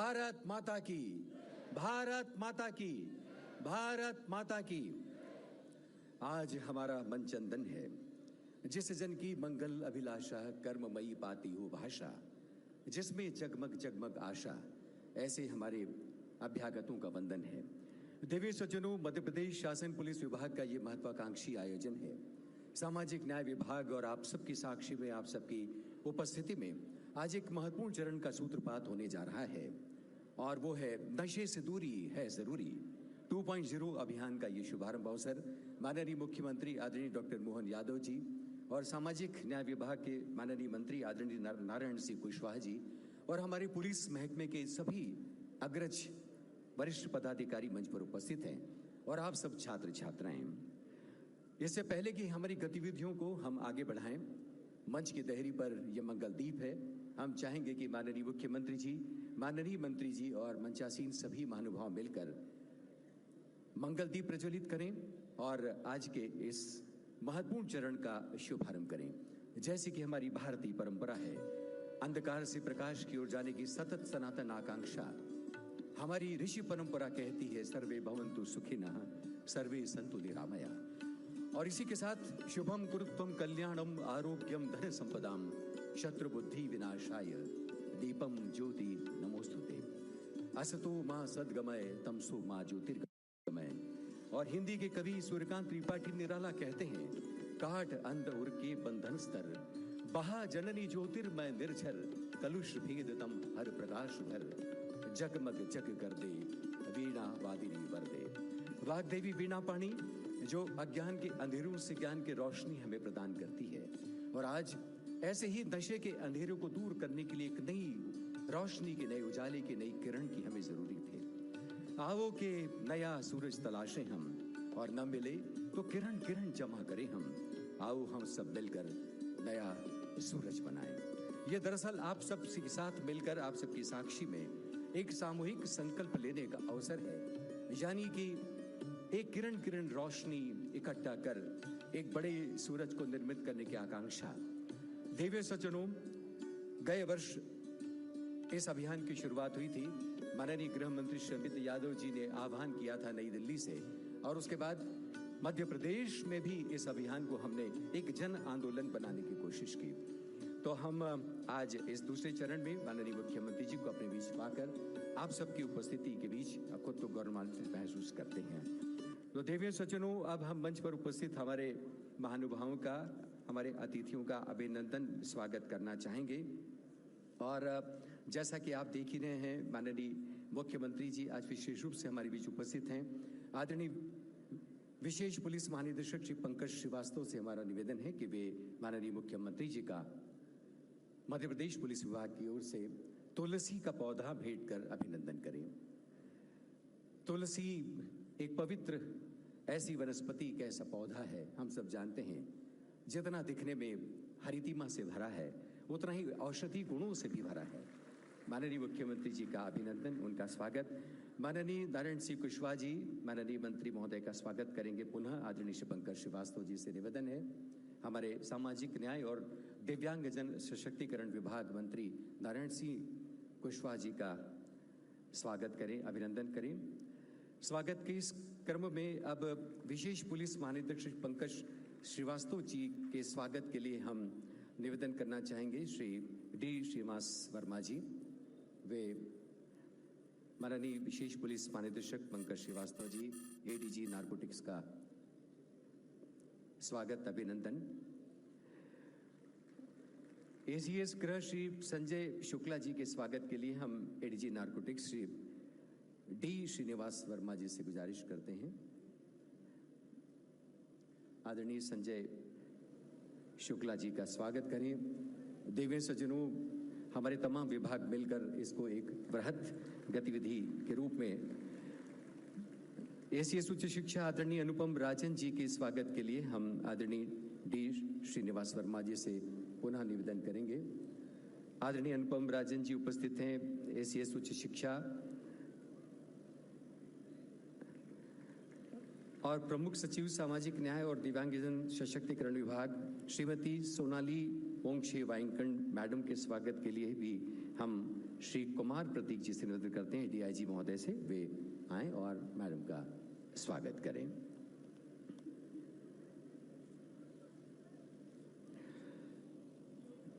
भारत माता की, भारत माता की, भारत माता की। आज हमारा मन चंदन है, जिस जन की मंगल अभिलाषा कर्ममयी पाती हो भाषा, जिसमें जगमग जगमग आशा, ऐसे हमारे अभ्यागतों का वंदन है। देवी सज्जनों, मध्य प्रदेश शासन पुलिस विभाग का ये महत्वाकांक्षी आयोजन है। सामाजिक न्याय विभाग और आप सबकी साक्षी में, आप सबकी उपस्थिति में आज एक महत्वपूर्ण चरण का सूत्रपात होने जा रहा है, और वो है नशे से दूरी है जरूरी 2.0 अभियान का ये शुभारंभ अवसर माननीय मुख्यमंत्री आदरणीय डॉक्टर मोहन यादव जी और सामाजिक न्याय विभाग के माननीय मंत्री आदरणीय नारायण सिंह कुशवाहा जी और हमारे पुलिस महकमे के सभी अग्रज वरिष्ठ पदाधिकारी मंच पर उपस्थित हैं, और आप सब छात्र छात्राएं। इससे पहले कि हमारी गतिविधियों को हम आगे बढ़ाएं, मंच की तहरी पर यह मंगल दीप है। हम चाहेंगे कि माननीय मुख्यमंत्री जी, माननीय मंत्री जी और मंचासीन सभी महानुभाव मिलकर मंगल दीप प्रज्वलित करें और आज के इस महत्वपूर्ण चरण का शुभारंभ करें। जैसे कि हमारी भारतीय परंपरा है, अंधकार से प्रकाश की ओर जाने की सतत सनातन आकांक्षा, हमारी ऋषि परंपरा कहती है सर्वे भवन्तु सुखिनः सर्वे सन्तु निरामया। और इसी के साथ शुभम कुरुत्वम कल्याणम आरोग्यम धन संपदाम शत्रु बुद्धि विनाशाय दीपम ज्योति नमोस्तुते। असतो मां सद्गमय तमसो मां ज्योतिर्गमय। और हिंदी के कवि सूर्यकांत त्रिपाठी निराला कहते हैं, काट अंध उर के बंधन स्तर बहा जननी ज्योतिर्मय निर्झर कलुष भेद तम हर प्रकाश भर जगमग जग कर दे वीणा वादिनी वरदे। वाग्देवी वीणा पाणी जो अज्ञान के अंधेरों से ज्ञान की रोशनी हमें प्रदान करती है, और आज ऐसे ही नशे के अंधेरों को दूर करने के लिए एक नई रोशनी की, नए उजाले की, नई किरण की हमें जरूरत है। आओ के नया सूरज तलाशें हम, और न मिले तो किरण किरण जमा करें हम। आओ हम सब मिलकर नया सूरज बनाएं। ये दरअसल आप सब के साथ मिलकर, आप सबकी साक्षी में एक सामूहिक संकल्प लेने का अवसर है, यानी कि एक किरण किरण रोशनी इकट्ठा कर एक बड़े सूरज को निर्मित करने की आकांक्षा। देवी सज्जनों, गए वर्ष इस अभियान की शुरुआत हुई थी। माननीय गृह मंत्री श्री अमित यादव जी ने आह्वान किया था नई दिल्ली से, और उसके बाद मध्य प्रदेश में भी इस अभियान को हमने एक जन आंदोलन बनाने की कोशिश की। तो हम आज इस दूसरे चरण में माननीय मुख्यमंत्री जी को अपने बीच पाकर आप सबकी उपस्थिति के बीच खुद को गौरवान्वित महसूस करते हैं। तो देवी सज्जनों, अब हम मंच पर उपस्थित हमारे महानुभावों का, हमारे अतिथियों का अभिनंदन स्वागत करना चाहेंगे। और जैसा कि आप देख ही रहे हैं, माननीय मुख्यमंत्री जी आज विशेष रूप से हमारे बीच उपस्थित हैं। आदरणीय विशेष पुलिस महानिदेशक श्री पंकज श्रीवास्तव से हमारा निवेदन है कि वे माननीय मुख्यमंत्री जी का मध्य प्रदेश पुलिस विभाग की ओर से तुलसी का पौधा भेंट कर अभिनंदन करें। तुलसी एक पवित्र ऐसी वनस्पति का ऐसा पौधा है, हम सब जानते हैं, जितना दिखने में हरितिमा से भरा है उतना ही औषधि गुणों से भी भरा है। माननीय मुख्यमंत्री जी का अभिनंदन, उनका स्वागत। माननीय नारायण सिंह कुशवाहा जी, माननीय मंत्री महोदय का स्वागत करेंगे पुनः। आदरणीय श्री पंकज श्रीवास्तव जी से निवेदन है हमारे सामाजिक न्याय और दिव्यांगजन सशक्तिकरण विभाग मंत्री नारायण सिंह कुशवाहा जी का स्वागत करें, अभिनंदन करें। स्वागत के इस क्रम में अब विशेष पुलिस महानिदेशक श्री पंकज श्रीवास्तव जी के स्वागत के लिए हम निवेदन करना चाहेंगे श्री डी श्रीनिवास वर्मा जी। वे माननीय विशेष पुलिस महानिदेशक पंकज श्रीवास्तव जी, एडीजी नारकोटिक्स का स्वागत, अभिनंदन। एसीएस गृह श्री संजय शुक्ला जी के स्वागत के लिए हम ADG narcotics Shri D Srinivas Varma ji से गुजारिश करते हैं। आदरणीय संजय शुक्ला जी का स्वागत करें। देवी सज्जनों, हमारे तमाम विभाग मिलकर इसको एक बृहद गतिविधि के रूप में एसीएस उच्च शिक्षा आदरणीय अनुपम राजन जी के स्वागत के लिए हम आदरणीय डी श्रीनिवास वर्मा जी से पुनः निवेदन करेंगे। आदरणीय अनुपम राजन जी उपस्थित हैं, एसीएस उच्च शिक्षा और प्रमुख सचिव सामाजिक न्याय और दिव्यांगजन सशक्तिकरण विभाग श्रीमती सोनाली ओंगशे वाइंकण मैडम के स्वागत के लिए भी हम श्री कुमार प्रतीक जी से निवेदन करते हैं डीआईजी महोदय से वे आएं और मैडम का स्वागत करें।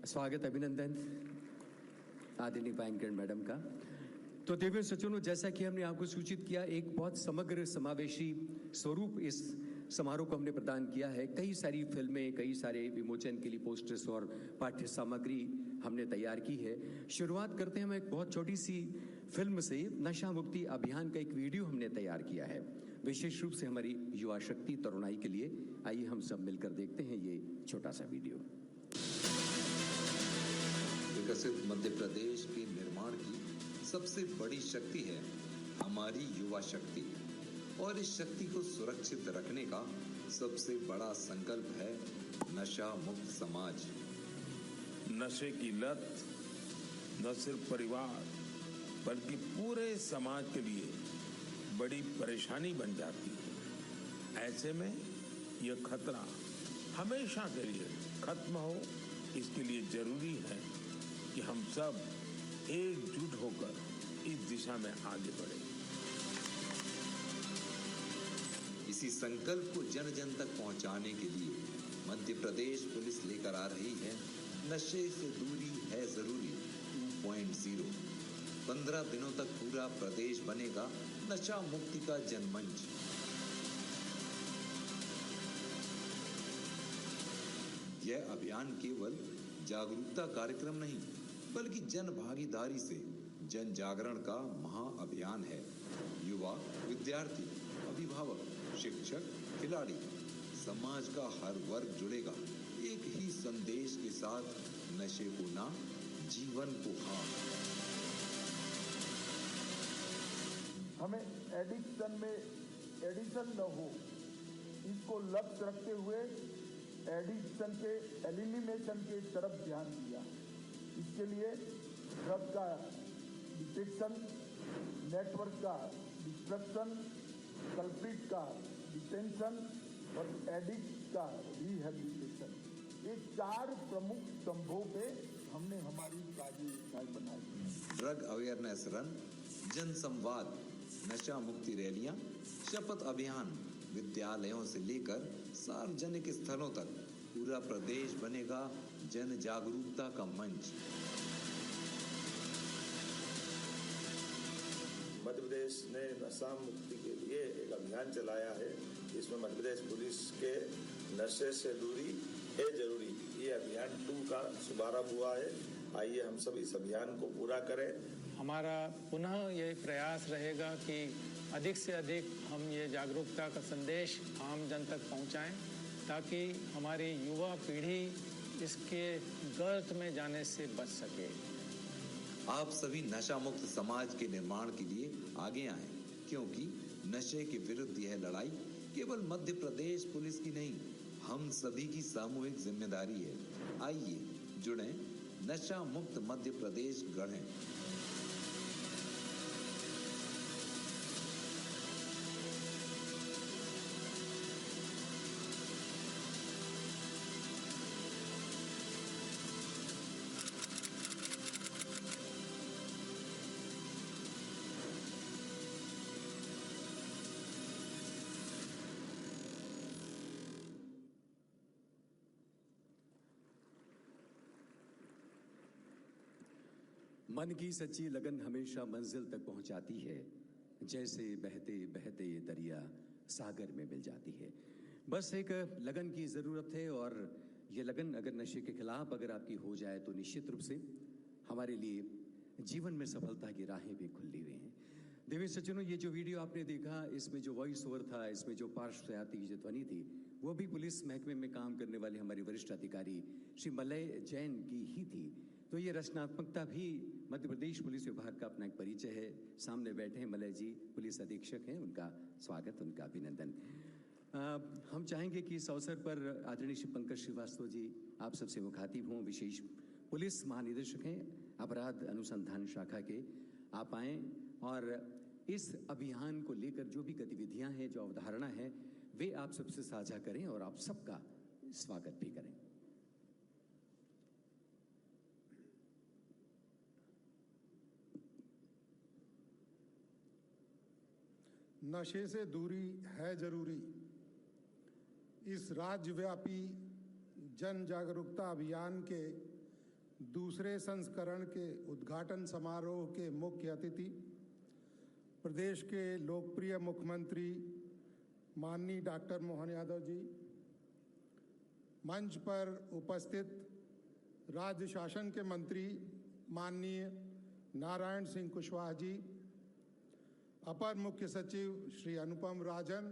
स्वागत अभिनंदन आदरणीय वाइंकण मैडम का। तो देवेंद्र सज्जनों, जैसा कि हमने आपको सूचित किया, एक बहुत समग्र समावेशी स्वरूप इस समारोह को हमने प्रदान किया है। कई सारी फिल्में, कई सारे विमोचन के लिए पोस्टर्स और पाठ्य सामग्री हमने तैयार की है। शुरुआत करते हैं हम एक बहुत छोटी सी फिल्म से। नशा मुक्ति अभियान का एक वीडियो हमने तैयार किया है, विशेष रूप से हमारी युवा शक्ति तरुणाई के लिए। आइए हम सब मिलकर देखते हैं ये छोटा सा वीडियो। विकसित मध्य प्रदेश के निर्माण की सबसे बड़ी शक्ति है हमारी युवा शक्ति, और इस शक्ति को सुरक्षित रखने का सबसे बड़ा संकल्प है नशा मुक्त समाज। नशे की लत न सिर्फ परिवार बल्कि पूरे समाज के लिए बड़ी परेशानी बन जाती है। ऐसे में यह खतरा हमेशा के लिए खत्म हो, इसके लिए जरूरी है कि हम सब एकजुट होकर इस दिशा में आगे बढ़ें। इसी संकल्प को जन जन तक पहुंचाने के लिए मध्य प्रदेश पुलिस लेकर आ रही है नशे से दूरी है जरूरी 2.0। 15 दिनों तक पूरा प्रदेश बनेगा नशा मुक्ति का जनमंच। यह अभियान केवल जागरूकता कार्यक्रम नहीं बल्कि जन भागीदारी से जन जागरण का महाअभियान है। युवा, विद्यार्थी, अभिभावक, शिक्षक, खिलाड़ी, समाज का हर वर्ग जुड़ेगा एक ही संदेश के साथ, नशे को ना, जीवन को हाँ। हमें एडिक्शन में एडिशन न हो, इसको लक्ष्य रखते हुए एडिक्शन के एलिमिनेशन के तरफ ध्यान दिया। इसके लिए ड्रग का डिटेक्शन, नेटवर्क का डिस्ट्रक्शन, कल्प्रिट का डिटेंशन और एडिक्ट का रिहेबिलिटेशन, ये 4 प्रमुख स्तंभों पे हमने हमारी कार्ययोजना बनाई। ड्रग अवेयरनेस रन, जन संवाद, नशा मुक्ति रैलियां, शपथ अभियान, विद्यालयों से लेकर सार्वजनिक स्थलों तक पूरा प्रदेश बनेगा जन जागरूकता का मंच। मध्य प्रदेश ने नशा मुक्ति के लिए एक अभियान चलाया है। इसमें मध्य प्रदेश पुलिस के नशे से दूरी है जरूरी, ये अभियान 2 का शुभारंभ हुआ है। आइए हम सब इस अभियान को पूरा करें। हमारा पुनः ये प्रयास रहेगा कि अधिक से अधिक हम ये जागरूकता का संदेश आम जन तक पहुंचाएं, ताकि हमारी युवा पीढ़ी इसके गर्त में जाने से बच सके। आप सभी नशा मुक्त समाज के निर्माण के लिए आगे आएं, क्योंकि नशे के विरुद्ध यह लड़ाई केवल मध्य प्रदेश पुलिस की नहीं, हम सभी की सामूहिक जिम्मेदारी है। आइए जुड़ें, नशा मुक्त मध्य प्रदेश गढ़ें। मन की सच्ची लगन हमेशा मंजिल तक पहुंचाती है, जैसे बहते बहते ये दरिया सागर में मिल जाती है। बस एक लगन की ज़रूरत है, और ये लगन अगर नशे के खिलाफ अगर आपकी हो जाए तो निश्चित रूप से हमारे लिए जीवन में सफलता की राहें भी खुली हुई हैं। देवेश सज्जनों, ये जो वीडियो आपने देखा, इसमें जो वॉइस ओवर था, इसमें जो पार्श्वयाति की जो ध्वनि थी, वो भी पुलिस महकमे में काम करने वाले हमारे वरिष्ठ अधिकारी श्री मलय जैन की ही थी। तो ये रचनात्मकता भी मध्य प्रदेश पुलिस विभाग का अपना एक परिचय है। सामने बैठे हैं मलय जी, पुलिस अधीक्षक हैं, उनका स्वागत, उनका अभिनंदन। हम चाहेंगे कि इस अवसर पर आदरणीय श्री पंकज श्रीवास्तव जी आप सबसे मुखातिब हों। विशेष पुलिस महानिदेशक हैं अपराध अनुसंधान शाखा के, आप आएँ और इस अभियान को लेकर जो भी गतिविधियां हैं, जो अवधारणा है, वे आप सबसे साझा करें और आप सबका स्वागत भी करें। नशे से दूरी है जरूरी। इस राज्यव्यापी जन जागरूकता अभियान के दूसरे संस्करण के उद्घाटन समारोह के मुख्य अतिथि प्रदेश के लोकप्रिय मुख्यमंत्री माननीय डॉक्टर मोहन यादव जी, मंच पर उपस्थित राज्य शासन के मंत्री माननीय नारायण सिंह कुशवाहा जी, अपर मुख्य सचिव श्री अनुपम राजन,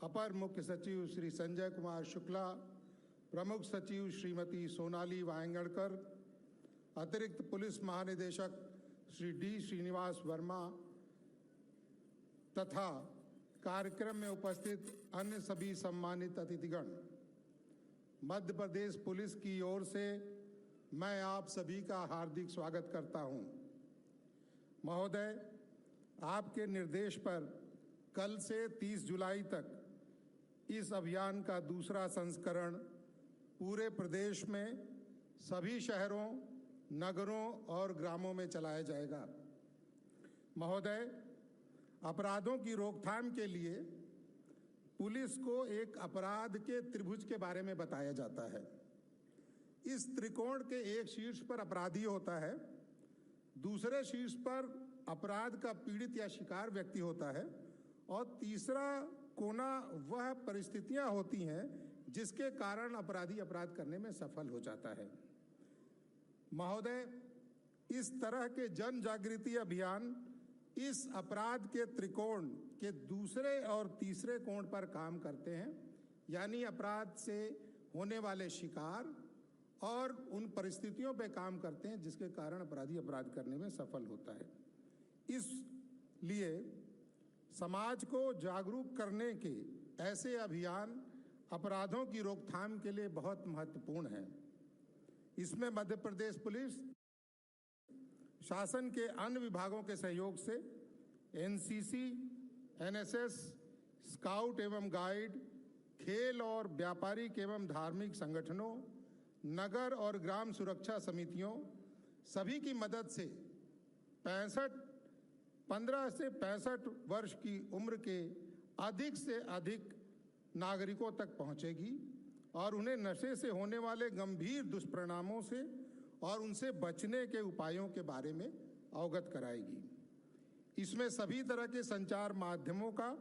अपर मुख्य सचिव श्री संजय कुमार शुक्ला, प्रमुख सचिव श्रीमती सोनाली वायंगणकर, अतिरिक्त पुलिस महानिदेशक श्री डी श्रीनिवास वर्मा तथा कार्यक्रम में उपस्थित अन्य सभी सम्मानित अतिथिगण, मध्य प्रदेश पुलिस की ओर से मैं आप सभी का हार्दिक स्वागत करता हूं। महोदय, आपके निर्देश पर कल से 30 जुलाई तक इस अभियान का दूसरा संस्करण पूरे प्रदेश में सभी शहरों, नगरों और ग्रामों में चलाया जाएगा। महोदय, अपराधों की रोकथाम के लिए पुलिस को एक अपराध के त्रिभुज के बारे में बताया जाता है। इस त्रिकोण के एक शीर्ष पर अपराधी होता है, दूसरे शीर्ष पर अपराध का पीड़ित या शिकार व्यक्ति होता है और तीसरा कोना वह परिस्थितियां होती हैं जिसके कारण अपराधी अपराध करने में सफल हो जाता है। महोदय, इस तरह के जन जागृति अभियान इस अपराध के त्रिकोण के दूसरे और तीसरे कोण पर काम करते हैं, यानी अपराध से होने वाले शिकार और उन परिस्थितियों पे काम करते हैं जिसके कारण अपराधी अपराध करने में सफल होता है। इसलिए समाज को जागरूक करने के ऐसे अभियान अपराधों की रोकथाम के लिए बहुत महत्वपूर्ण है। इसमें मध्य प्रदेश पुलिस शासन के अन्य विभागों के सहयोग से एनसीसी, एनएसएस, स्काउट एवं गाइड, खेल और व्यापारिक एवं धार्मिक संगठनों, नगर और ग्राम सुरक्षा समितियों सभी की मदद से 15 से 65 वर्ष की उम्र के अधिक से अधिक नागरिकों तक पहुंचेगी और उन्हें नशे से होने वाले गंभीर दुष्परिणामों से और उनसे बचने के उपायों के बारे में अवगत कराएगी। इसमें सभी तरह के संचार माध्यमों का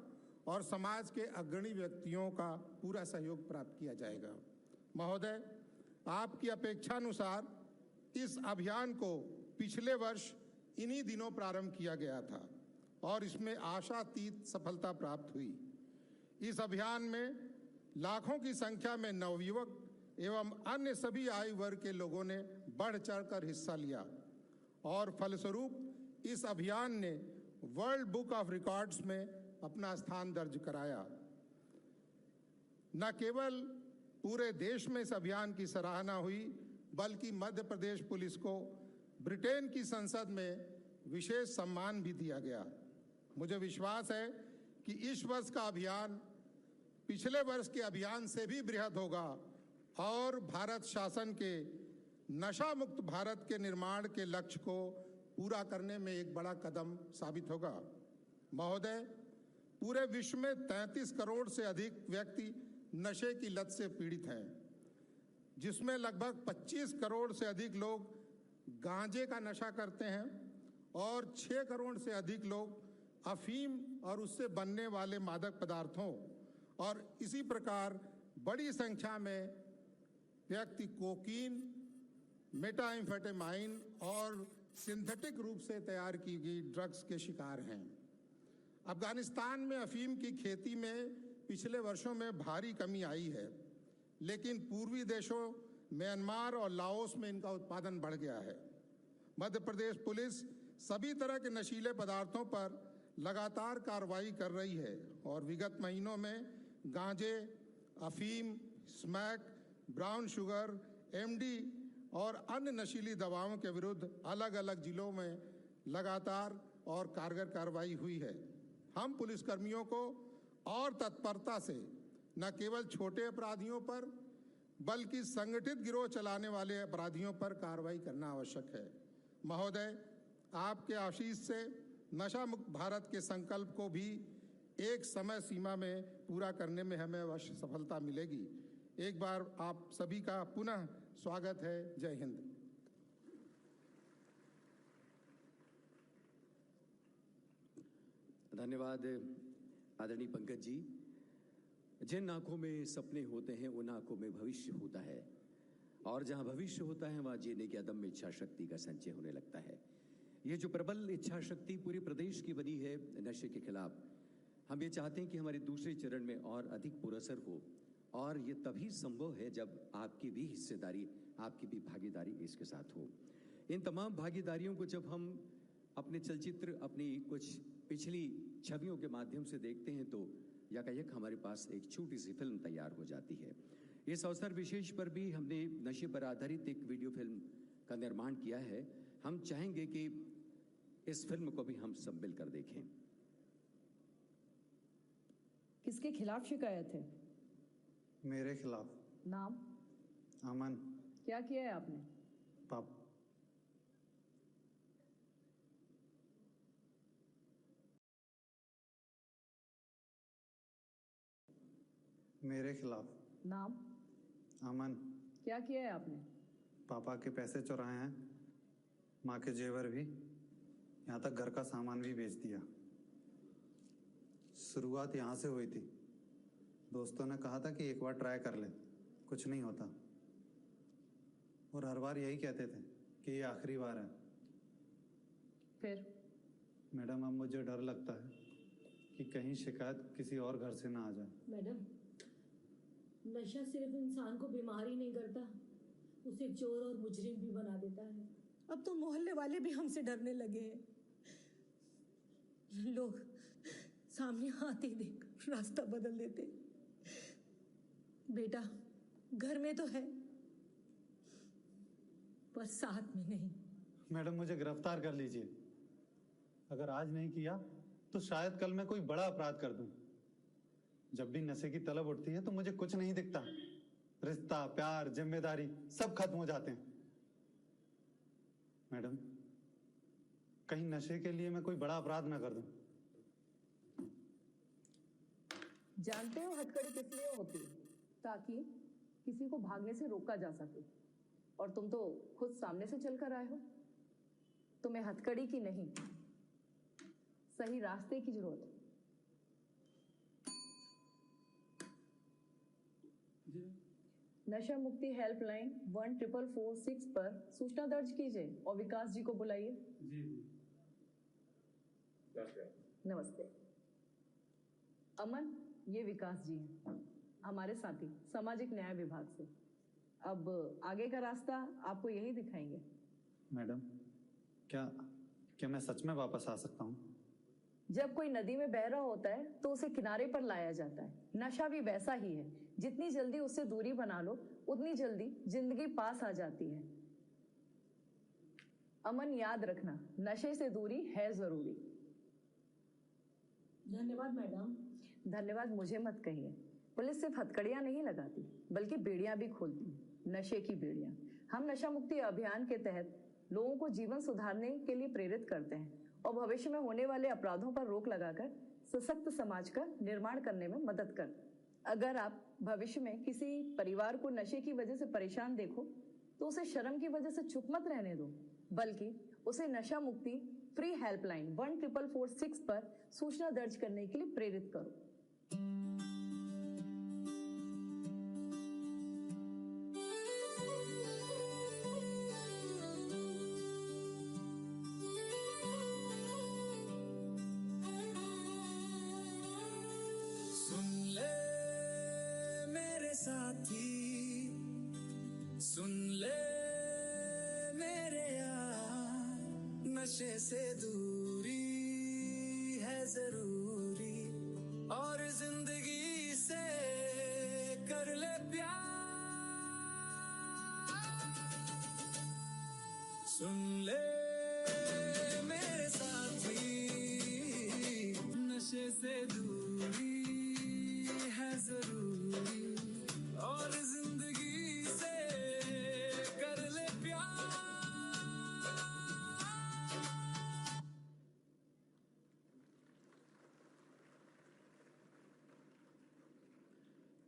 और समाज के अग्रणी व्यक्तियों का पूरा सहयोग प्राप्त किया जाएगा। महोदय, आपकी अपेक्षानुसार इस अभियान को पिछले वर्ष इन्हीं दिनों प्रारंभ किया गया था और इसमें आशातीत सफलता प्राप्त हुई। इस अभियान में लाखों की संख्या में नवयुवक एवं अन्य सभी आयु वर्ग के लोगों ने बढ़ चढ़कर हिस्सा लिया और फलस्वरूप इस अभियान ने वर्ल्ड बुक ऑफ रिकॉर्ड्स में अपना स्थान दर्ज कराया। न केवल पूरे देश में इस अभियान की सराहना हुई, बल्कि मध्य प्रदेश पुलिस को ब्रिटेन की संसद में विशेष सम्मान भी दिया गया। मुझे विश्वास है कि इस वर्ष का अभियान पिछले वर्ष के अभियान से भी बृहद होगा और भारत शासन के नशा मुक्त भारत के निर्माण के लक्ष्य को पूरा करने में एक बड़ा कदम साबित होगा। महोदय, पूरे विश्व में 33 करोड़ से अधिक व्यक्ति नशे की लत से पीड़ित हैं, जिसमें लगभग 25 करोड़ से अधिक लोग गांजे का नशा करते हैं और 6 करोड़ से अधिक लोग अफीम और उससे बनने वाले मादक पदार्थों और इसी प्रकार बड़ी संख्या में व्यक्ति कोकीन, मेटाएम्फेटामाइन और सिंथेटिक रूप से तैयार की गई ड्रग्स के शिकार हैं। अफगानिस्तान में अफीम की खेती में पिछले वर्षों में भारी कमी आई है, लेकिन पूर्वी देशों म्यांमार और लाओस में इनका उत्पादन बढ़ गया है। मध्य प्रदेश पुलिस सभी तरह के नशीले पदार्थों पर लगातार कार्रवाई कर रही है और विगत महीनों में गांजे, अफीम, स्मैक, ब्राउन शुगर, एमडी और अन्य नशीली दवाओं के विरुद्ध अलग अलग जिलों में लगातार और कारगर कार्रवाई हुई है। हम पुलिसकर्मियों को और तत्परता से न केवल छोटे अपराधियों पर बल्कि संगठित गिरोह चलाने वाले अपराधियों पर कार्रवाई करना आवश्यक है। महोदय, आपके आशीष से नशा मुक्त भारत के संकल्प को भी एक समय सीमा में पूरा करने में हमें अवश्य सफलता मिलेगी। एक बार आप सभी का पुनः स्वागत है। जय हिंद। धन्यवाद आदरणीय पंकज जी। जिन आंखों में सपने होते हैं उन आंखों में भविष्य होता है, और जहां भविष्य होता है वहां जीने की अदम्य इच्छा शक्ति का संचय होने लगता है। ये जो प्रबल इच्छा शक्ति पूरे प्रदेश की बनी है नशे के खिलाफ, हम ये चाहते हैं कि हमारे दूसरे चरण में और अधिक पुरअसर हो, और ये तभी संभव है जब आपकी भी हिस्सेदारी, आपकी भी भागीदारी इसके साथ हो। इन तमाम भागीदारियों को जब हम अपने चलचित्र, अपनी कुछ पिछली छवियों के माध्यम से देखते हैं तो यकायक हमारे पास एक छोटी सी फिल्म तैयार हो जाती है। इस अवसर विशेष पर भी हमने नशे पर आधारित एक वीडियो फिल्म का निर्माण किया है। हम चाहेंगे कि इस फिल्म को भी हम सब मिलकर देखें। किसके खिलाफ शिकायत है? मेरे खिलाफ। नाम? अमन। क्या किया है आपने? पाप। मेरे खिलाफ। नाम? अमन। क्या किया है आपने? पापा के पैसे चुराए हैं, माँ के जेवर भी, यहाँ तक घर का सामान भी बेच दिया। शुरुआत यहाँ से हुई थी। दोस्तों ने कहा था कि एक बार ट्राई कर ले, कुछ नहीं होता, और हर बार यही कहते थे कि ये आखिरी बार है। फिर? मैडम, अब मुझे डर लगता है कि कहीं शिकायत किसी और घर से ना आ जाए। मैडम, नशा सिर्फ इंसान को बीमार ही नहीं करता, उसे चोर और मुजरिम भी बना देता है। अब तो मोहल्ले वाले भी हमसे डरने लगे हैं। लोग सामने आते ही देख रास्ता बदल देते। बेटा घर में तो है पर साथ में नहीं। मैडम, मुझे गिरफ्तार कर लीजिए। अगर आज नहीं किया तो शायद कल मैं कोई बड़ा अपराध कर दूं। जब भी नशे की तलब उठती है तो मुझे कुछ नहीं दिखता। रिश्ता, प्यार, जिम्मेदारी सब खत्म हो जाते हैं। मैडम, कहीं नशे के लिए मैं कोई बड़ा अपराध ना कर दूं। जानते हो हथकड़ी किस लिए होती है? ताकि किसी को भागने से रोका जा सके, और तुम तो खुद सामने से चलकर आए हो। तुम्हें हथकड़ी की नहीं, सही रास्ते की जरूरत है। नशा मुक्ति हेल्पलाइन 1446 पर सूचना दर्ज कीजिए और विकास जी को बुलाइए। जी। नमस्ते। अमन, ये विकास जी हैं, हमारे साथी सामाजिक न्याय विभाग से। अब आगे का रास्ता आपको यही दिखाएंगे। मैडम, क्या मैं सच में वापस आ सकता हूँ? जब कोई नदी में बह रहा होता है तो उसे किनारे पर लाया जाता है। नशा भी वैसा ही है। जितनी जल्दी उससे दूरी बना लो, उतनी जल्दी जिंदगी पास आ जाती है। अमन, याद रखना, नशे से दूरी है जरूरी। धन्यवाद मैडम। धन्यवाद मुझे मत कहिए। पुलिस सिर्फ हथकड़ियां नहीं लगाती, बल्कि बेड़ियां भी खोलती है, नशे की बेड़ियां। हम नशा मुक्ति अभियान के तहत लोगों को जीवन सुधारने के लिए प्रेरित करते हैं और भविष्य में होने वाले अपराधों पर रोक लगाकर सशक्त समाज का निर्माण करने में मदद कर। अगर आप भविष्य में किसी परिवार को नशे की वजह से परेशान देखो तो उसे शर्म की वजह से चुप मत रहने दो, बल्कि उसे नशा मुक्ति फ्री हेल्पलाइन 1446 पर सूचना दर्ज करने के लिए प्रेरित करो। सुन ले मेरे यार, नशे से दूरी है जरूरी, और जिंदगी से कर ले प्यार। सुन ले मेरे साथी, नशे से दूरी है जरूरी, और जिंदगी से कर ले प्यार।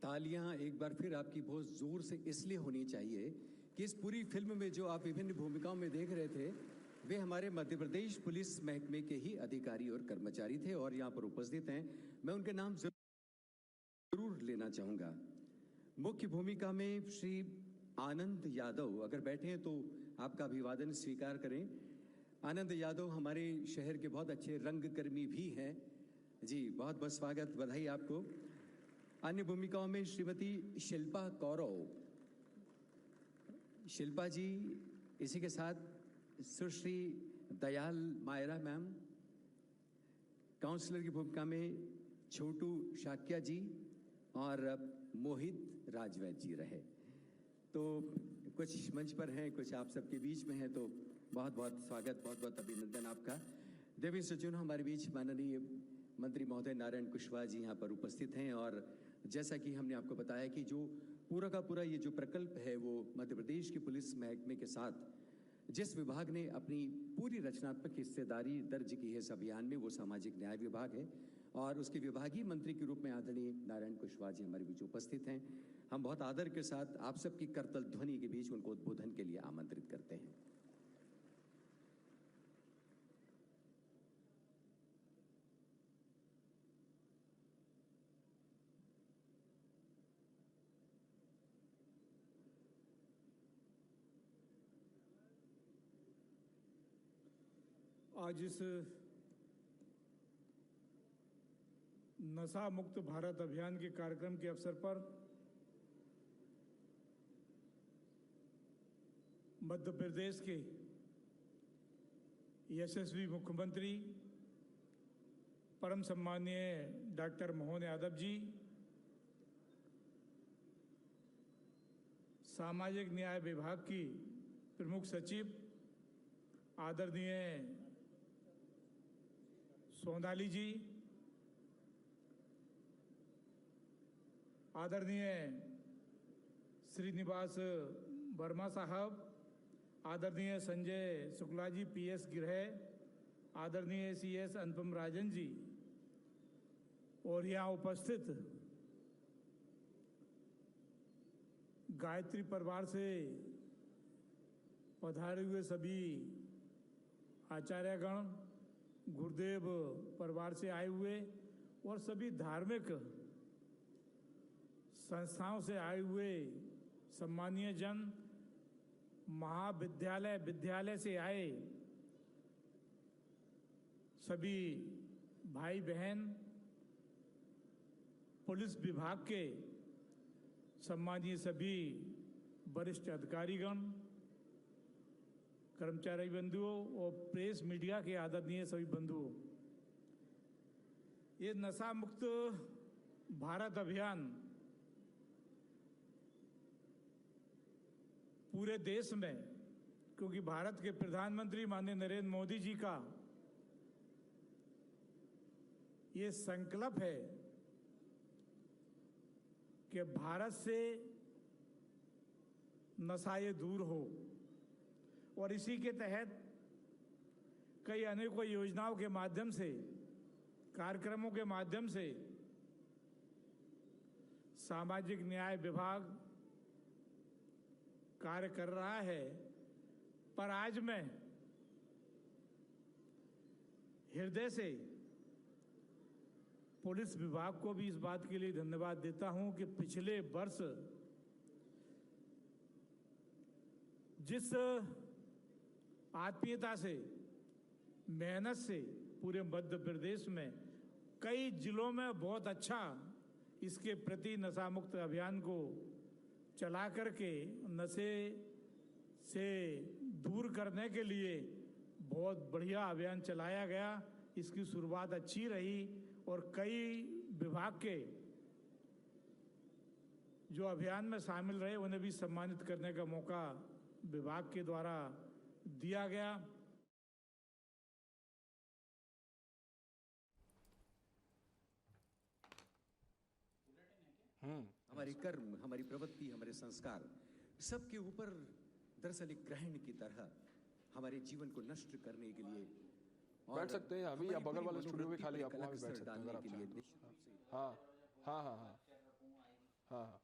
तालियां एक बार फिर आपकी बहुत जोर से इसलिए होनी चाहिए कि इस पूरी फिल्म में जो आप विभिन्न भूमिकाओं में देख रहे थे वे हमारे मध्य प्रदेश पुलिस महकमे के ही अधिकारी और कर्मचारी थे और यहाँ पर उपस्थित हैं। मैं उनके नाम जरूर लेना चाहूँगा। मुख्य भूमिका में श्री आनंद यादव, अगर बैठे हैं तो आपका अभिवादन स्वीकार करें। आनंद यादव हमारे शहर के बहुत अच्छे रंगकर्मी भी हैं। जी, बहुत बहुत स्वागत, बधाई आपको। अन्य भूमिकाओं में श्रीमती शिल्पा कौरव, शिल्पा जी, इसी के साथ सुश्री दयाल मायरा मैम, काउंसलर की भूमिका में छोटू शाक्या जी और मोहित राजवैद जी रहे। तो कुछ मंच पर हैं, कुछ आप सबके बीच में हैं, तो बहुत बहुत स्वागत, बहुत बहुत अभिनंदन आपका। देवी सचिव हमारे बीच माननीय मंत्री महोदय नारायण कुशवाहा जी यहाँ पर उपस्थित हैं और जैसा कि हमने आपको बताया कि जो पूरा का पूरा ये जो प्रकल्प है वो मध्य प्रदेश के पुलिस महकमे के साथ जिस विभाग ने अपनी पूरी रचनात्मक हिस्सेदारी दर्ज की है इस अभियान में, वो सामाजिक न्याय विभाग है और उसके विभागीय मंत्री के रूप में आदरणीय नारायण कुशवाहा जी हमारे बीच उपस्थित हैं। हम बहुत आदर के साथ आप सबकी करतल ध्वनि के बीच उनको उद्बोधन के लिए आमंत्रित करते हैं। आज इस नशा मुक्त भारत अभियान के कार्यक्रम के अवसर पर मध्य प्रदेश के यशस्वी मुख्यमंत्री परम सम्माननीय डॉक्टर मोहन यादव जी, सामाजिक न्याय विभाग की प्रमुख सचिव आदरणीय सोनाली जी, आदरणीय श्रीनिवास वर्मा साहब, आदरणीय संजय शुक्ला जी पीएस गृह, आदरणीय सीएस अनुपम राजन जी और यहाँ उपस्थित गायत्री परिवार से पधारे हुए सभी आचार्यगण, गुरुदेव परिवार से आए हुए और सभी धार्मिक संस्थाओं से आए हुए सम्मानीय जन, महाविद्यालय विद्यालय से आए सभी भाई बहन, पुलिस विभाग के सम्मानीय सभी वरिष्ठ अधिकारीगण, कर्मचारी बंधुओं और प्रेस मीडिया के आदरणीय सभी बंधुओं, ये नशा मुक्त भारत अभियान पूरे देश में, क्योंकि भारत के प्रधानमंत्री माननीय नरेंद्र मोदी जी का ये संकल्प है कि भारत से नशा ये दूर हो और इसी के तहत कई अनेकों योजनाओं के माध्यम से, कार्यक्रमों के माध्यम से सामाजिक न्याय विभाग कार्य कर रहा है। पर आज मैं हृदय से पुलिस विभाग को भी इस बात के लिए धन्यवाद देता हूं कि पिछले वर्ष जिस आत्मीयता से, मेहनत से पूरे मध्य प्रदेश में कई जिलों में बहुत अच्छा इसके प्रति नशा मुक्त अभियान को चला करके नशे से दूर करने के लिए बहुत बढ़िया अभियान चलाया गया। इसकी शुरुआत अच्छी रही और कई विभाग के जो अभियान में शामिल रहे उन्हें भी सम्मानित करने का मौका विभाग के द्वारा दिया गया। हमारी कर्म, हमारी प्रवृत्ति, हमारे संस्कार सबके ऊपर दरअसल एक ग्रहण की तरह हमारे जीवन को नष्ट करने के लिए बैठ सकते हैं अभी, या बगल वाले स्टूडियो में खाली आप वहाँ भी बैठ सकते हैं। हाँ हाँ हाँ हाँ हाँ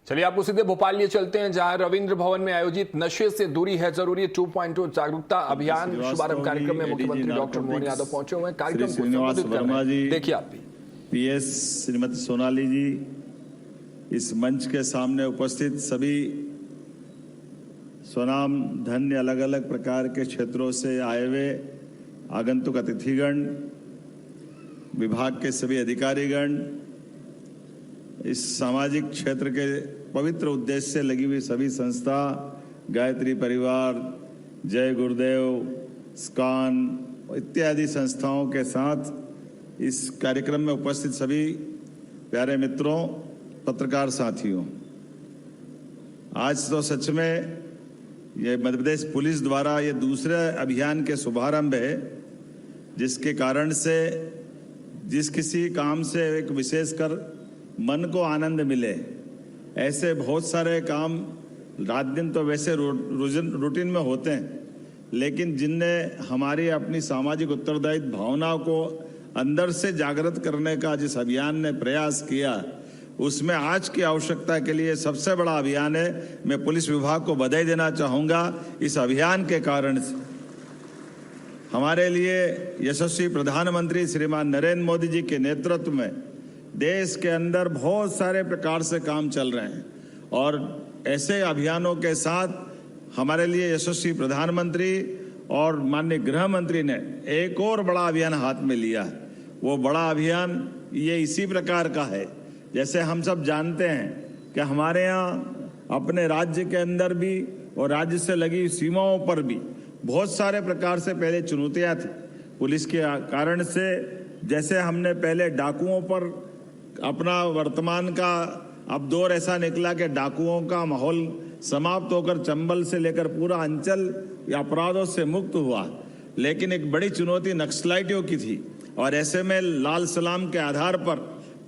चलिए आपको सीधे भोपाल लिए चलते हैं, जहां रविंद्र भवन में आयोजित नशे से दूरी है जरूरी 2.0 जागरूकता अभियान शुभारंभ कार्यक्रम में मुख्यमंत्री डॉक्टर मोहन यादव पहुंचे हुए हैं। कार्यक्रम को संबोधित कर रहे हैं, देखिए आप भी। पीएस श्रीमती सोनाली जी, इस मंच के सामने उपस्थित सभी स्वनाम धन्य अलग अलग प्रकार के क्षेत्रों से आए हुए आगंतुक अतिथिगण, विभाग के सभी अधिकारीगण, इस सामाजिक क्षेत्र के पवित्र उद्देश्य से लगी हुई सभी संस्था, गायत्री परिवार, जय गुरुदेव, स्कान इत्यादि संस्थाओं के साथ इस कार्यक्रम में उपस्थित सभी प्यारे मित्रों, पत्रकार साथियों, आज तो सच में ये मध्य प्रदेश पुलिस द्वारा ये दूसरे अभियान के शुभारंभ है, जिसके कारण से जिस किसी काम से एक विशेषकर मन को आनंद मिले, ऐसे बहुत सारे काम रात दिन तो वैसे रूटीन में होते हैं, लेकिन जिनने हमारी अपनी सामाजिक उत्तरदायित्व भावनाओं को अंदर से जागृत करने का जिस अभियान ने प्रयास किया, उसमें आज की आवश्यकता के लिए सबसे बड़ा अभियान है। मैं पुलिस विभाग को बधाई देना चाहूँगा। इस अभियान के कारण से हमारे लिए यशस्वी प्रधानमंत्री श्रीमान नरेंद्र मोदी जी के नेतृत्व में देश के अंदर बहुत सारे प्रकार से काम चल रहे हैं, और ऐसे अभियानों के साथ हमारे लिए यशस्वी प्रधानमंत्री और माननीय गृह मंत्री ने एक और बड़ा अभियान हाथ में लिया है। वो बड़ा अभियान ये इसी प्रकार का है, जैसे हम सब जानते हैं कि हमारे यहाँ अपने राज्य के अंदर भी और राज्य से लगी सीमाओं पर भी बहुत सारे प्रकार से पहले चुनौतियाँ थी पुलिस के कारण से। जैसे हमने पहले डाकुओं पर अपना वर्तमान का अब दौर ऐसा निकला कि डाकुओं का माहौल समाप्त होकर चंबल से लेकर पूरा अंचल या अपराधों से मुक्त हुआ, लेकिन एक बड़ी चुनौती नक्सलाइटियों की थी, और ऐसे में लाल सलाम के आधार पर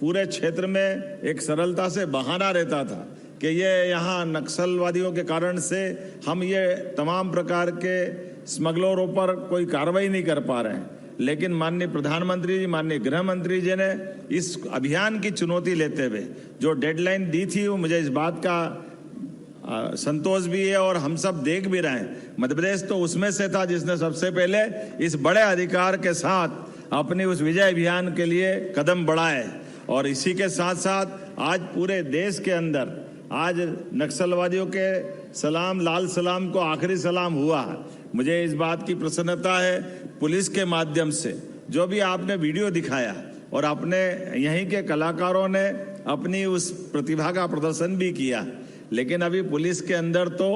पूरे क्षेत्र में एक सरलता से बहाना रहता था कि ये यहाँ नक्सलवादियों के कारण से हम ये तमाम प्रकार के स्मगलरों पर कोई कार्रवाई नहीं कर पा रहे हैं। लेकिन माननीय प्रधानमंत्री जी, माननीय गृह मंत्री जी ने इस अभियान की चुनौती लेते हुए जो डेडलाइन दी थी, वो मुझे इस बात का संतोष भी है और हम सब देख भी रहे हैं। मध्य प्रदेश तो उसमें से था जिसने सबसे पहले इस बड़े अधिकार के साथ अपनी उस विजय अभियान के लिए कदम बढ़ाए। और इसी के साथ साथ आज पूरे देश के अंदर आज नक्सलवादियों के सलाम, लाल सलाम को आखिरी सलाम हुआ। मुझे इस बात की प्रसन्नता है, पुलिस के माध्यम से जो भी आपने वीडियो दिखाया और अपने यहीं के कलाकारों ने अपनी उस प्रतिभा का प्रदर्शन भी किया, लेकिन अभी पुलिस के अंदर तो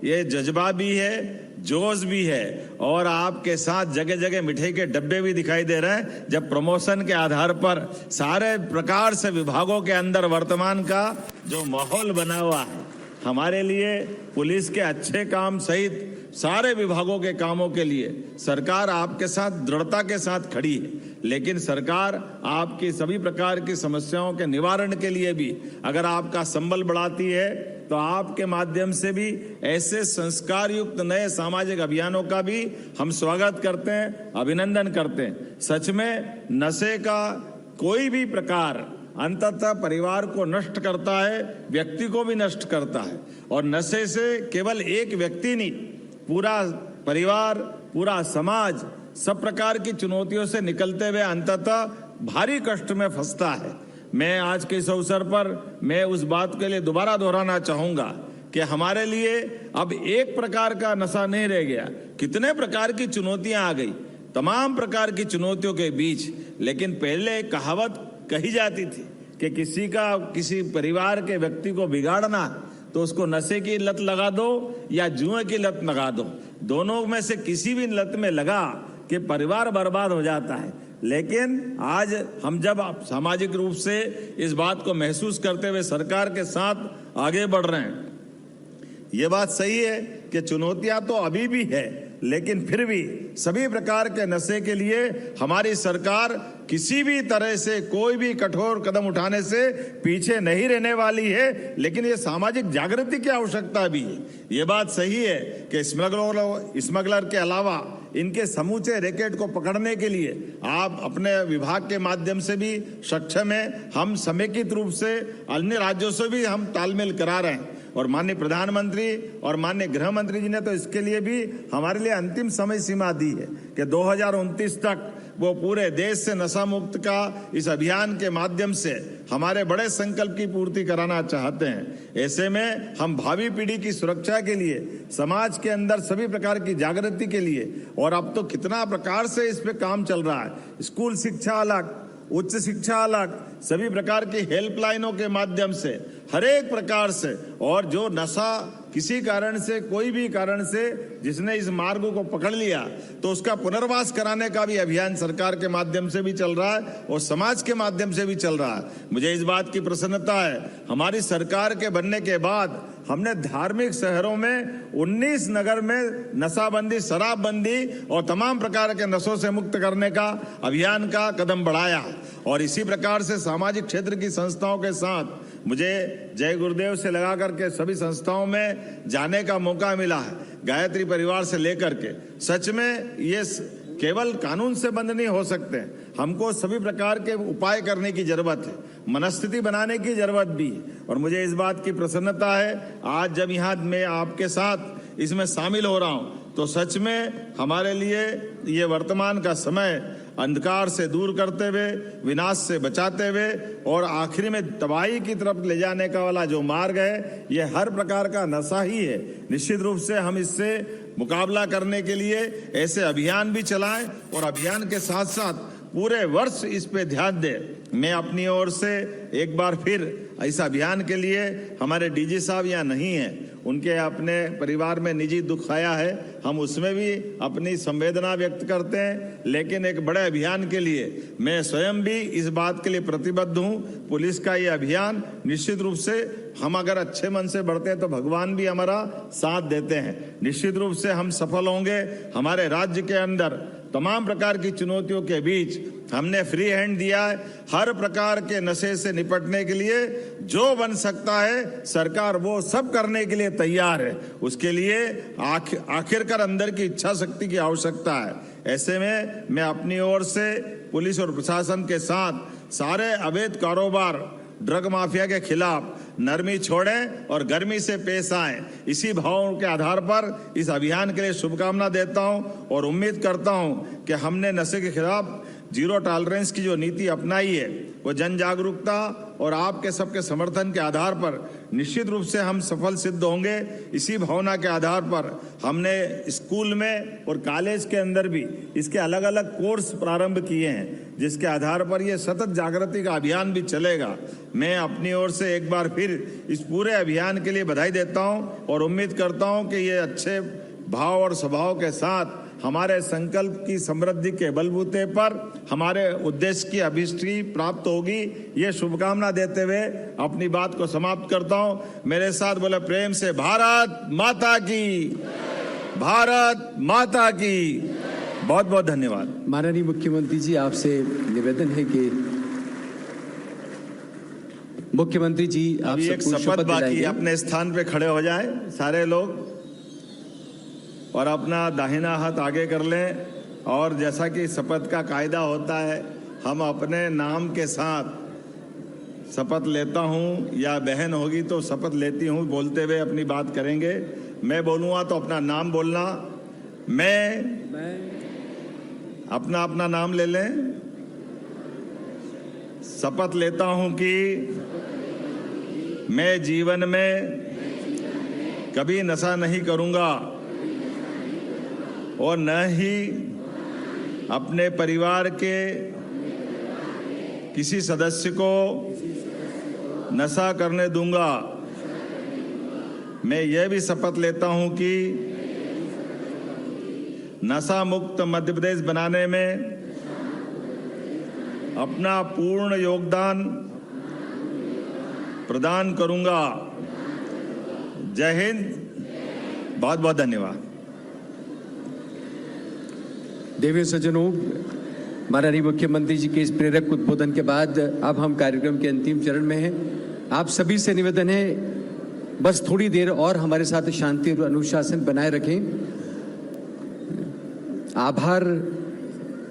ये जज्बा भी है, जोश भी है और आपके साथ जगह जगह मिठाई के डब्बे भी दिखाई दे रहे हैं। जब प्रमोशन के आधार पर सारे प्रकार से विभागों के अंदर वर्तमान का जो माहौल बना हुआ है, हमारे लिए पुलिस के अच्छे काम सहित सारे विभागों के कामों के लिए सरकार आपके साथ दृढ़ता के साथ खड़ी है। लेकिन सरकार आपकी सभी प्रकार की समस्याओं के निवारण के लिए भी अगर आपका संबल बढ़ाती है तो आपके माध्यम से भी ऐसे संस्कार युक्त नए सामाजिक अभियानों का भी हम स्वागत करते हैं, अभिनंदन करते हैं। सच में नशे का कोई भी प्रकार अंततः परिवार को नष्ट करता है, व्यक्ति को भी नष्ट करता है। और नशे से केवल एक व्यक्ति नहीं, पूरा परिवार, पूरा समाज सब प्रकार की चुनौतियों से निकलते हुए अंततः भारी कष्ट में फंसता है। मैं आज के इस अवसर पर मैं उस बात के लिए दोबारा दोहराना चाहूंगा कि हमारे लिए अब एक प्रकार का नशा नहीं रह गया, कितने प्रकार की चुनौतियां आ गई, तमाम प्रकार की चुनौतियों के बीच। लेकिन पहले कहावत कही जाती थी कि किसी परिवार के व्यक्ति को बिगाड़ना तो उसको नशे की लत लगा दो या जुए की लत लगा दो, दोनों में से किसी भी लत में लगा कि परिवार बर्बाद हो जाता है। लेकिन आज हम जब सामाजिक रूप से इस बात को महसूस करते हुए सरकार के साथ आगे बढ़ रहे हैं, ये बात सही है कि चुनौतियां तो अभी भी है, लेकिन फिर भी सभी प्रकार के नशे के लिए हमारी सरकार किसी भी तरह से कोई भी कठोर कदम उठाने से पीछे नहीं रहने वाली है। लेकिन ये सामाजिक जागृति की आवश्यकता भी है। ये बात सही है कि स्मगलर के अलावा इनके समूचे रैकेट को पकड़ने के लिए आप अपने विभाग के माध्यम से भी सक्षम है। हम समेकित रूप से अन्य राज्यों से भी हम तालमेल करा रहे हैं और माननीय प्रधानमंत्री और माननीय गृह मंत्री जी ने तो इसके लिए भी हमारे लिए अंतिम समय सीमा दी है कि 2029 तक वो पूरे देश से नशा मुक्त का इस अभियान के माध्यम से हमारे बड़े संकल्प की पूर्ति कराना चाहते हैं। ऐसे में हम भावी पीढ़ी की सुरक्षा के लिए समाज के अंदर सभी प्रकार की जागृति के लिए, और अब तो कितना प्रकार से इस पे काम चल रहा है, स्कूल शिक्षा अलग, उच्च शिक्षा अलग, सभी प्रकार की हेल्पलाइनों के माध्यम से हर एक प्रकार से, और जो नशा किसी कारण से, कोई भी कारण से जिसने इस मार्ग को पकड़ लिया तो उसका पुनर्वास कराने का भी अभियान सरकार के माध्यम से भी चल रहा है और समाज के माध्यम से भी चल रहा है। मुझे इस बात की प्रसन्नता है, हमारी सरकार के बनने के बाद हमने धार्मिक शहरों में 19 नगर में नशाबंदी, शराबबंदी और तमाम प्रकार के नशों से मुक्त करने का अभियान का कदम बढ़ाया। और इसी प्रकार से सामाजिक क्षेत्र की संस्थाओं के साथ मुझे जय गुरुदेव से लगा करके सभी संस्थाओं में जाने का मौका मिला है, गायत्री परिवार से लेकर के। सच में ये केवल कानून से बंद नहीं हो सकते, हमको सभी प्रकार के उपाय करने की जरूरत है, मनस्थिति बनाने की जरूरत भी है। और मुझे इस बात की प्रसन्नता है आज जब यहाँ मैं आपके साथ इसमें शामिल हो रहा हूँ तो सच में हमारे लिए ये वर्तमान का समय अंधकार से दूर करते हुए, विनाश से बचाते हुए और आखिरी में तबाही की तरफ ले जाने का वाला जो मार्ग है, ये हर प्रकार का नशा ही है। निश्चित रूप से हम इससे मुकाबला करने के लिए ऐसे अभियान भी चलाएं और अभियान के साथ साथ पूरे वर्ष इस पे ध्यान दें। मैं अपनी ओर से एक बार फिर इस अभियान के लिए, हमारे डीजी साहब यहाँ नहीं हैं, उनके अपने परिवार में निजी दुख आया है, हम उसमें भी अपनी संवेदना व्यक्त करते हैं। लेकिन एक बड़े अभियान के लिए मैं स्वयं भी इस बात के लिए प्रतिबद्ध हूँ। पुलिस का ये अभियान निश्चित रूप से हम अगर अच्छे मन से बढ़ते हैं तो भगवान भी हमारा साथ देते हैं। निश्चित रूप से हम सफल होंगे। हमारे राज्य के अंदर तमाम प्रकार की चुनौतियों के बीच हमने फ्री हैंड दिया है। हर प्रकार के नशे से निपटने के लिए जो बन सकता है सरकार वो सब करने के लिए तैयार है। उसके लिए आखिरकार अंदर की इच्छा शक्ति की आवश्यकता है। ऐसे में मैं अपनी ओर से पुलिस और प्रशासन के साथ सारे अवैध कारोबार ड्रग माफिया के खिलाफ नरमी छोड़ें और गर्मी से पेश आएं। इसी भावों के आधार पर इस अभियान के लिए शुभकामना देता हूं और उम्मीद करता हूं कि हमने नशे के खिलाफ जीरो टॉलरेंस की जो नीति अपनाई है वो जन जागरूकता और आपके सबके समर्थन के आधार पर निश्चित रूप से हम सफल सिद्ध होंगे। इसी भावना के आधार पर हमने स्कूल में और कॉलेज के अंदर भी इसके अलग अलग कोर्स प्रारंभ किए हैं, जिसके आधार पर ये सतत जागृति का अभियान भी चलेगा। मैं अपनी ओर से एक बार फिर इस पूरे अभियान के लिए बधाई देता हूं और उम्मीद करता हूं कि ये अच्छे भाव और स्वभाव के साथ हमारे संकल्प की समृद्धि के बलबूते पर हमारे उद्देश्य की अभिष्टि प्राप्त होगी। ये शुभकामना देते हुए अपनी बात को समाप्त करता हूं। मेरे साथ बोले प्रेम से भारत माता की, भारत माता की। बहुत बहुत धन्यवाद। माननीय मुख्यमंत्री जी, आपसे निवेदन है कि मुख्यमंत्री जी आप अभी एक शपथ बाकी, अपने स्थान पे खड़े हो जाए सारे लोग और अपना दाहिना हाथ आगे कर लें। और जैसा कि शपथ का कायदा होता है, हम अपने नाम के साथ शपथ लेता हूं या बहन होगी तो शपथ लेती हूं बोलते हुए अपनी बात करेंगे। मैं बोलूँगा तो अपना नाम बोलना। मैं अपना नाम ले लें। शपथ लेता हूं कि मैं जीवन में कभी नशा नहीं करूंगा और न ही अपने परिवार के किसी सदस्य को नशा करने दूंगा। मैं यह भी शपथ लेता हूं कि नशा मुक्त मध्य प्रदेश बनाने में अपना पूर्ण योगदान प्रदान करूंगा। जय हिंद, बहुत बहुत धन्यवाद। देवी सज्जनों, माननीय मुख्यमंत्री जी के इस प्रेरक उद्बोधन के बाद अब हम कार्यक्रम के अंतिम चरण में हैं। आप सभी से निवेदन है बस थोड़ी देर और हमारे साथ शांति और अनुशासन बनाए रखें। आभार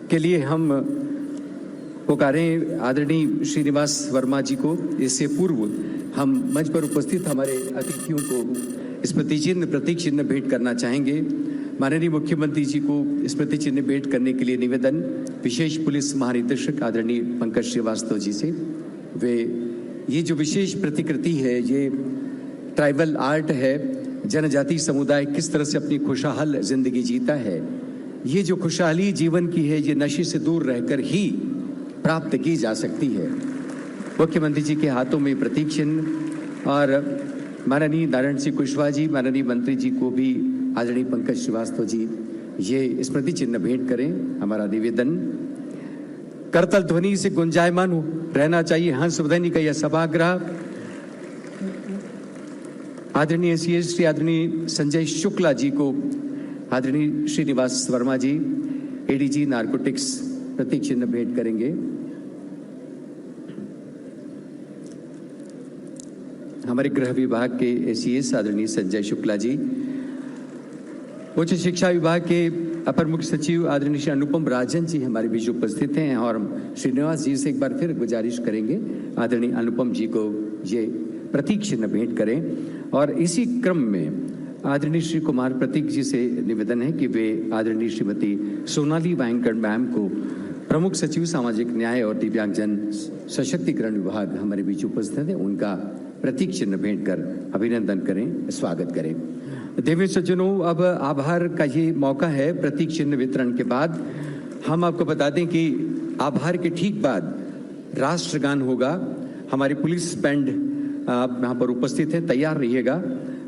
के लिए हम पुकारें आदरणीय श्रीनिवास वर्मा जी को। इससे पूर्व हम मंच पर उपस्थित हमारे अतिथियों को स्मृति चिन्ह प्रतीक चिन्ह भेंट करना चाहेंगे। माननीय मुख्यमंत्री जी को स्मृति चिन्ह भेंट करने के लिए निवेदन विशेष पुलिस महानिदेशक आदरणीय पंकज श्रीवास्तव जी से। वे ये जो विशेष प्रतिकृति है, ये ट्राइबल आर्ट है, जनजाति समुदाय किस तरह से अपनी खुशहाल जिंदगी जीता है, ये जो खुशहाली जीवन की है ये नशे से दूर रहकर ही प्राप्त की जा सकती है। मुख्यमंत्री जी के हाथों में प्रतीक चिन्ह और माननीय नारायण सिंह कुशवाहा जी, माननीय मंत्री जी को भी आदरणीय पंकज श्रीवास्तव जी ये स्मृति चिन्ह भेंट करें। हमारा निवेदन करतल ध्वनि से गुंजायमान रहना चाहिए। हंसध्वनि का यह सभागृह आदरणीय सीएस श्री आदरणीय संजय शुक्ला जी को आदरणीय श्रीनिवास वर्मा जी एडीजी नारकोटिक्स प्रतीक चिन्ह भेंट करेंगे। हमारे गृह विभाग के एसीएस आदरणीय संजय शुक्ला जी, उच्च शिक्षा विभाग के अपर मुख्य सचिव आदरणीय श्री अनुपम राजन जी हमारे बीच उपस्थित हैं और श्रीनिवास जी से एक बार फिर गुजारिश करेंगे आदरणीय अनुपम जी को ये प्रतीक चिन्ह भेंट करें। और इसी क्रम में आदरणीय श्री कुमार प्रतीक जी से निवेदन है कि वे आदरणीय श्रीमती सोनाली वायंकड़ मैम को प्रमुख सचिव सामाजिक न्याय और दिव्यांगजन सशक्तिकरण विभाग हमारे बीच उपस्थित है, उनका प्रतीक चिन्ह भेंट कर अभिनंदन करें, स्वागत करें। देवी सज्जनों, अब आभार का ये मौका है। प्रतीक चिन्ह वितरण के बाद हम आपको बता दें कि आभार के ठीक बाद राष्ट्रगान होगा। हमारी पुलिस बैंड यहाँ पर उपस्थित है, तैयार रहिएगा।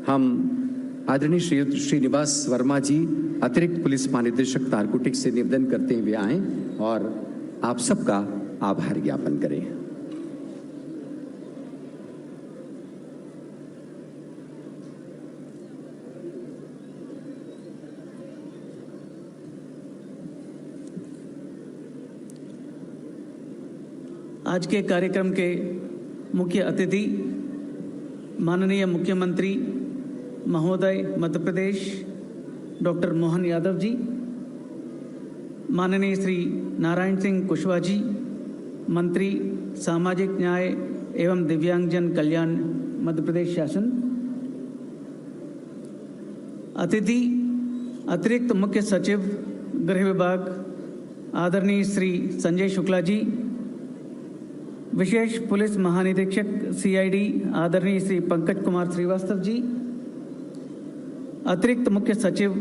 हम आदरणीय श्रीनिवास वर्मा जी अतिरिक्त पुलिस महानिदेशक नारकोटिक्स से निवेदन करते हुए आए और आप सबका आभार ज्ञापन करें। आज के कार्यक्रम के मुख्य अतिथि माननीय मुख्यमंत्री महोदय मध्य प्रदेश डॉक्टर मोहन यादव जी, माननीय श्री नारायण सिंह कुशवाहा जी, मंत्री सामाजिक न्याय एवं दिव्यांगजन कल्याण मध्य प्रदेश शासन, अतिथि अतिरिक्त मुख्य सचिव गृह विभाग आदरणीय श्री संजय शुक्ला जी, विशेष पुलिस महानिरीक्षक सीआईडी आदरणीय श्री पंकज कुमार श्रीवास्तव जी, अतिरिक्त मुख्य सचिव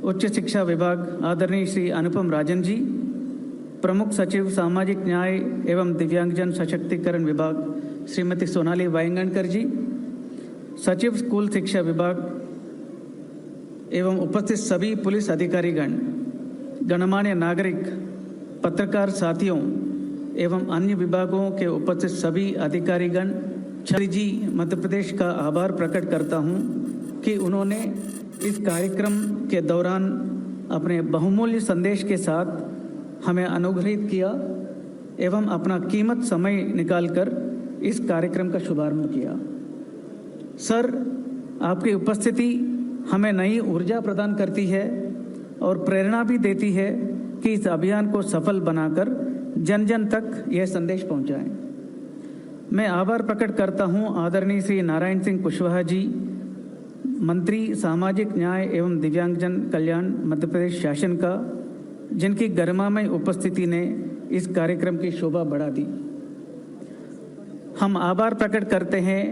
उच्च शिक्षा विभाग आदरणीय श्री अनुपम राजन जी, प्रमुख सचिव सामाजिक न्याय एवं दिव्यांगजन सशक्तिकरण विभाग श्रीमती सोनाली वायंगणकर जी, सचिव स्कूल शिक्षा विभाग एवं उपस्थित सभी पुलिस अधिकारीगण, गणमान्य नागरिक, पत्रकार साथियों एवं अन्य विभागों के उपस्थित सभी अधिकारीगण, जी मध्य प्रदेश का आभार प्रकट करता हूं कि उन्होंने इस कार्यक्रम के दौरान अपने बहुमूल्य संदेश के साथ हमें अनुग्रहित किया एवं अपना कीमत समय निकालकर इस कार्यक्रम का शुभारंभ किया। सर, आपकी उपस्थिति हमें नई ऊर्जा प्रदान करती है और प्रेरणा भी देती है कि इस अभियान को सफल बनाकर जन जन तक यह संदेश पहुंचाएं। मैं आभार प्रकट करता हूं आदरणीय श्री नारायण सिंह कुशवाहा जी, मंत्री सामाजिक न्याय एवं दिव्यांगजन कल्याण मध्य प्रदेश शासन का, जिनकी गरिमामय उपस्थिति ने इस कार्यक्रम की शोभा बढ़ा दी। हम आभार प्रकट करते हैं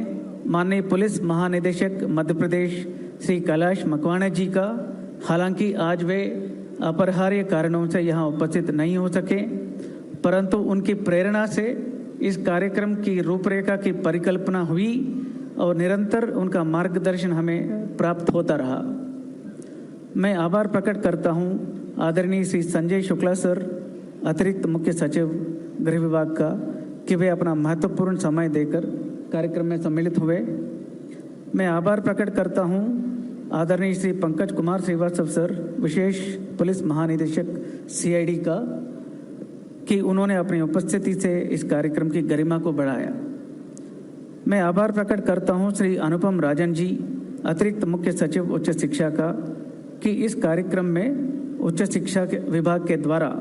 माननीय पुलिस महानिदेशक मध्य प्रदेश श्री कैलाश मकवाना जी का, हालांकि आज वे अपरिहार्य कारणों से यहाँ उपस्थित नहीं हो सके, परंतु उनकी प्रेरणा से इस कार्यक्रम की रूपरेखा की परिकल्पना हुई और निरंतर उनका मार्गदर्शन हमें प्राप्त होता रहा। मैं आभार प्रकट करता हूं आदरणीय श्री संजय शुक्ला सर, अतिरिक्त मुख्य सचिव गृह विभाग का, कि वे अपना महत्वपूर्ण समय देकर कार्यक्रम में सम्मिलित हुए। मैं आभार प्रकट करता हूं आदरणीय श्री पंकज कुमार श्रीवास्तव सर, विशेष पुलिस महानिदेशक सीआईडी का, कि उन्होंने अपनी उपस्थिति से इस कार्यक्रम की गरिमा को बढ़ाया। मैं आभार प्रकट करता हूं श्री अनुपम राजन जी, अतिरिक्त मुख्य सचिव उच्च शिक्षा का, कि इस कार्यक्रम में उच्च शिक्षा विभाग के द्वारा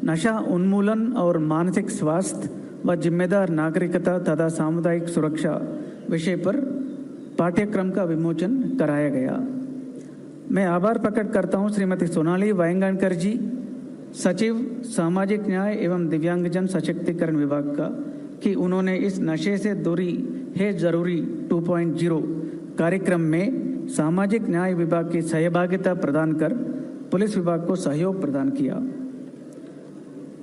नशा उन्मूलन और मानसिक स्वास्थ्य व जिम्मेदार नागरिकता तथा सामुदायिक सुरक्षा विषय पर पाठ्यक्रम का विमोचन कराया गया। मैं आभार प्रकट करता हूं श्रीमती सोनाली वायंगणकर जी, सचिव सामाजिक न्याय एवं दिव्यांगजन सशक्तिकरण विभाग का, कि उन्होंने इस नशे से दूरी है जरूरी 2.0 कार्यक्रम में सामाजिक न्याय विभाग की सहभागिता प्रदान कर पुलिस विभाग को सहयोग प्रदान किया।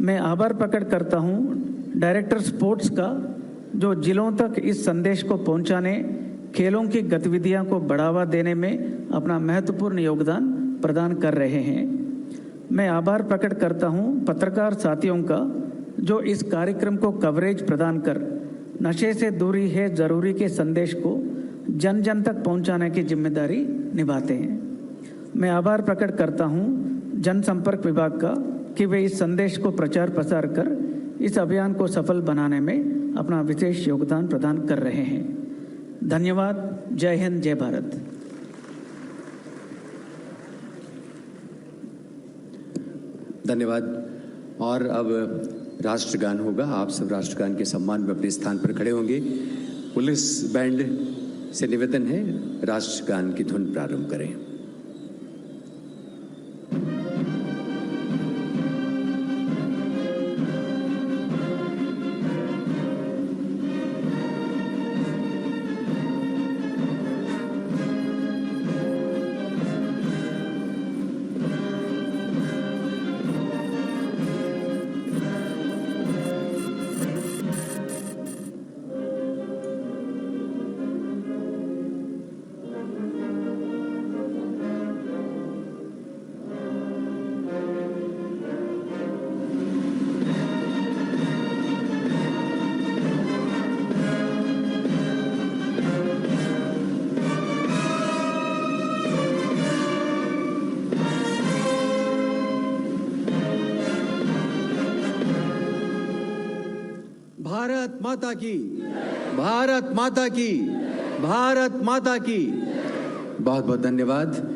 मैं आभार प्रकट करता हूं डायरेक्टर स्पोर्ट्स का, जो जिलों तक इस संदेश को पहुंचाने, खेलों की गतिविधियों को बढ़ावा देने में अपना महत्वपूर्ण योगदान प्रदान कर रहे हैं। मैं आभार प्रकट करता हूं पत्रकार साथियों का, जो इस कार्यक्रम को कवरेज प्रदान कर नशे से दूरी है जरूरी के संदेश को जन जन तक पहुंचाने की जिम्मेदारी निभाते हैं। मैं आभार प्रकट करता हूं जनसंपर्क विभाग का, कि वे इस संदेश को प्रचार प्रसार कर इस अभियान को सफल बनाने में अपना विशेष योगदान प्रदान कर रहे हैं। धन्यवाद। जय हिंद, जय भारत। धन्यवाद। और अब राष्ट्रगान होगा। आप सब राष्ट्रगान के सम्मान में अपने स्थान पर खड़े होंगे। पुलिस बैंड से निवेदन है, राष्ट्रगान की धुन प्रारंभ करें। भारत माता की, भारत माता की, भारत माता की। बहुत बहुत धन्यवाद।